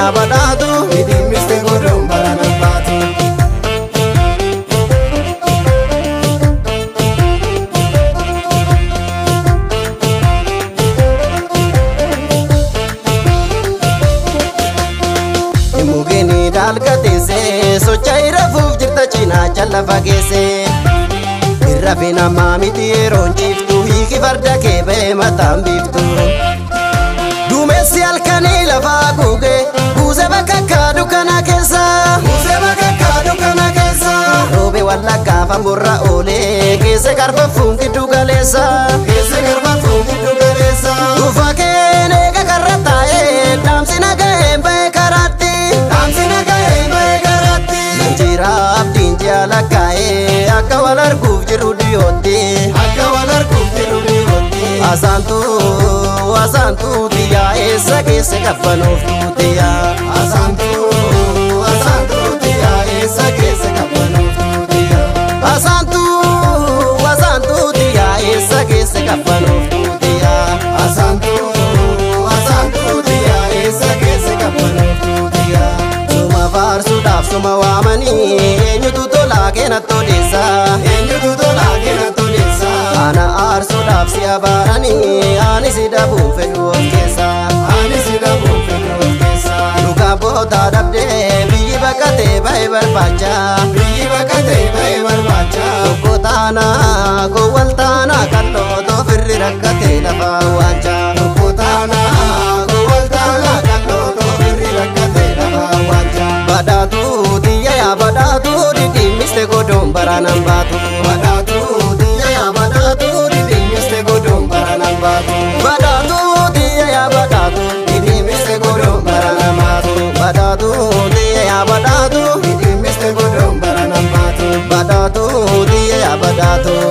yaa badhaatu hidhimmiste godhuun baranan baatu. Mugini dalgatese sochai rafuuf jirta cinaacha lafa geesse. Irrafina maamiti yeroon ciiftu hiiki farda kee ba'e mataan biiftu. Duumessi halkanii lafaa guuge buuse bakka akka dukkana keessa. Buuse bakka akka dukkana keessa. Roobe wallaggaa famburra oolee keesse garbafuun giddu galeessa. Keesse garbafuun giddu galeessa. Dhufa keen eega karra taa'ee dhaamsi nagaheen ba'e karaatti. Dhaamsi nagaheen ba'e karaatti. Nanjira abdiin jaalakkaa'ee akka wal arguuf jiru dhiyootti. Akka wal arguuf jiru dhiyootti. Asaantuu tiyyaa eessa keessa qabbanuuf tuutiyaa. Asaantuu tiyyaa eessa keessa qabbanuuf tuutiyaa. Asaantuu tiyyaa eessa keessa qabbanuuf tuutiyaa. Asaantuu tiyyaa eessa keessa qabbanuuf tuutiyaa. Suma faarsuudhaaf suma waamanii eenyutu tolaa keenatti odeessa. Eenyutu tolaa keenatti odeessa. Ana aarsuudhaaf si abaaranii ani si dhabuun fedhu of keessa. Ani si dhabuun fedhu of keessa. Luka bootaa dhabdee biyyi bakkatee ba'e barbaacha. Biyyi bakkatee ba'e barbaacha. Tokko taanaa gowwal taanaa qal'ootoo firri rakkatee lafaa waacha. Tokko taanaa gowwal taanaa qal'ootoo firri rakkatee lafaa waacha. Badhaatuu tiyya yaa badhaatuu dhidhimmiste godhuun baranan baatu. Badhaatuu tiyya yaa badhaatuu dhidhimmiste godhuun baranan baatu. Badhaatuu tiyya yaa badhaatuu dhidhimmiste godhuun baranan baatu. Badhaatuu tiyya yaa badhaatuu dhidhimmiste godhuun baranan baatu. Badhaatuu tiyya yaa badhaatuu.